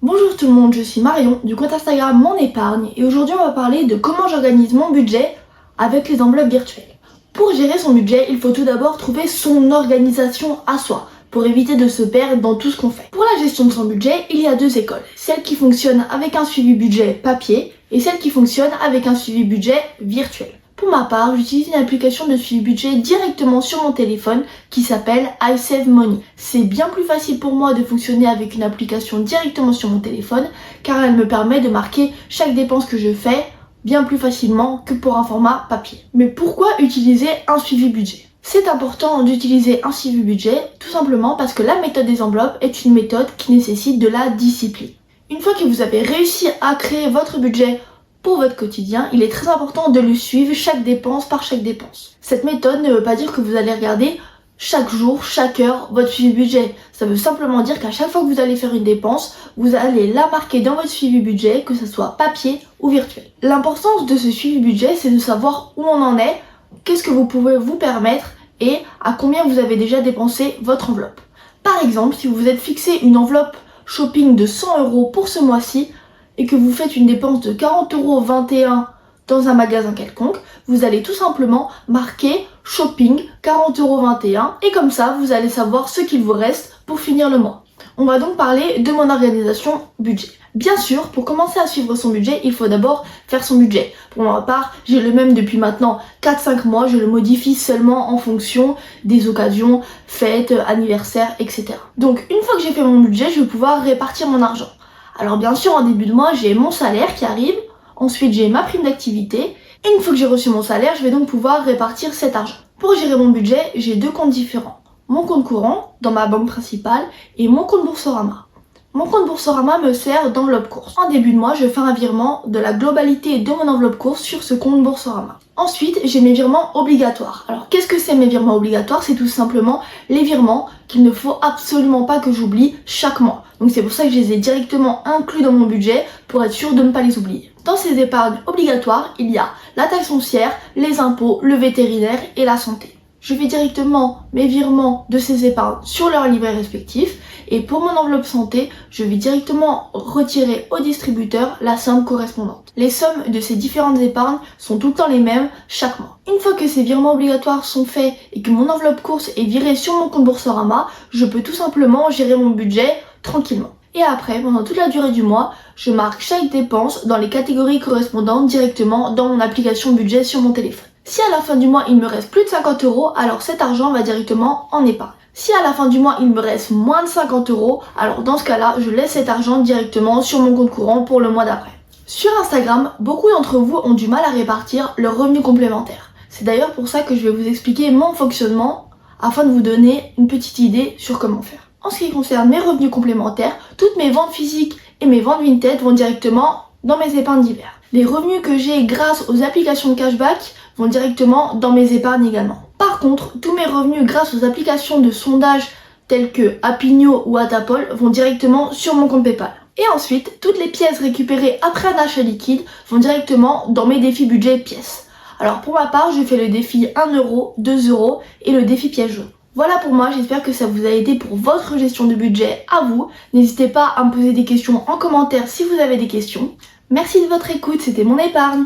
Bonjour tout le monde, je suis Marion du compte Instagram Mon Épargne et aujourd'hui on va parler de comment j'organise mon budget avec les enveloppes virtuelles. Pour gérer son budget, il faut tout d'abord trouver son organisation à soi pour éviter de se perdre dans tout ce qu'on fait. Pour la gestion de son budget, il y a deux écoles, celle qui fonctionne avec un suivi budget papier et celle qui fonctionne avec un suivi budget virtuel. Pour ma part, j'utilise une application de suivi budget directement sur mon téléphone qui s'appelle iSaveMoney. C'est bien plus facile pour moi de fonctionner avec une application directement sur mon téléphone car elle me permet de marquer chaque dépense que je fais bien plus facilement que pour un format papier. Mais pourquoi utiliser un suivi budget ? C'est important d'utiliser un suivi budget tout simplement parce que la méthode des enveloppes est une méthode qui nécessite de la discipline. Une fois que vous avez réussi à créer votre budget pour votre quotidien, il est très important de le suivre chaque dépense par chaque dépense. Cette méthode ne veut pas dire que vous allez regarder chaque jour, chaque heure, votre suivi budget. Ça veut simplement dire qu'à chaque fois que vous allez faire une dépense, vous allez la marquer dans votre suivi budget, que ce soit papier ou virtuel. L'importance de ce suivi budget, c'est de savoir où on en est, qu'est-ce que vous pouvez vous permettre et à combien vous avez déjà dépensé votre enveloppe. Par exemple, si vous vous êtes fixé une enveloppe shopping de 100 € pour ce mois-ci, et que vous faites une dépense de 40,21 € dans un magasin quelconque, vous allez tout simplement marquer shopping 40,21 € et comme ça vous allez savoir ce qu'il vous reste pour finir le mois. On va donc parler de mon organisation budget. Bien sûr, pour commencer à suivre son budget, il faut d'abord faire son budget. Pour ma part, j'ai le même depuis maintenant 4-5 mois, je le modifie seulement en fonction des occasions, fêtes, anniversaires, etc. Donc une fois que j'ai fait mon budget, je vais pouvoir répartir mon argent. Alors bien sûr, en début de mois, j'ai mon salaire qui arrive, ensuite j'ai ma prime d'activité, et une fois que j'ai reçu mon salaire, je vais donc pouvoir répartir cet argent. Pour gérer mon budget, j'ai deux comptes différents. Mon compte courant, dans ma banque principale, et mon compte Boursorama. Mon compte Boursorama me sert d'enveloppe course. En début de mois, je fais un virement de la globalité de mon enveloppe course sur ce compte Boursorama. Ensuite, j'ai mes virements obligatoires. Alors, qu'est-ce que c'est mes virements obligatoires ? C'est tout simplement les virements qu'il ne faut absolument pas que j'oublie chaque mois. Donc c'est pour ça que je les ai directement inclus dans mon budget pour être sûr de ne pas les oublier. Dans ces épargnes obligatoires, il y a la taxe foncière, les impôts, le vétérinaire et la santé. Je fais directement mes virements de ces épargnes sur leur livret respectif et pour mon enveloppe santé, je vais directement retirer au distributeur la somme correspondante. Les sommes de ces différentes épargnes sont tout le temps les mêmes chaque mois. Une fois que ces virements obligatoires sont faits et que mon enveloppe course est virée sur mon compte Boursorama, je peux tout simplement gérer mon budget tranquillement. Et après, pendant toute la durée du mois, je marque chaque dépense dans les catégories correspondantes directement dans mon application budget sur mon téléphone. Si à la fin du mois il me reste plus de 50 €, alors cet argent va directement en épargne. Si à la fin du mois il me reste moins de 50 €, alors dans ce cas-là, je laisse cet argent directement sur mon compte courant pour le mois d'après. Sur Instagram, beaucoup d'entre vous ont du mal à répartir leurs revenus complémentaires. C'est d'ailleurs pour ça que je vais vous expliquer mon fonctionnement afin de vous donner une petite idée sur comment faire. En ce qui concerne mes revenus complémentaires, toutes mes ventes physiques et mes ventes vintage vont directement dans mes épargnes d'hiver. Les revenus que j'ai grâce aux applications de cashback vont directement dans mes épargnes également. Par contre, tous mes revenus grâce aux applications de sondage telles que Apigno ou Atapol vont directement sur mon compte PayPal. Et ensuite, toutes les pièces récupérées après un achat liquide vont directement dans mes défis budget pièces. Alors pour ma part, je fais le défi 1 €, 2 € et le défi pièce jaune. Voilà pour moi, j'espère que ça vous a aidé pour votre gestion de budget à vous. N'hésitez pas à me poser des questions en commentaire si vous avez des questions. Merci de votre écoute, c'était Mon Épargne.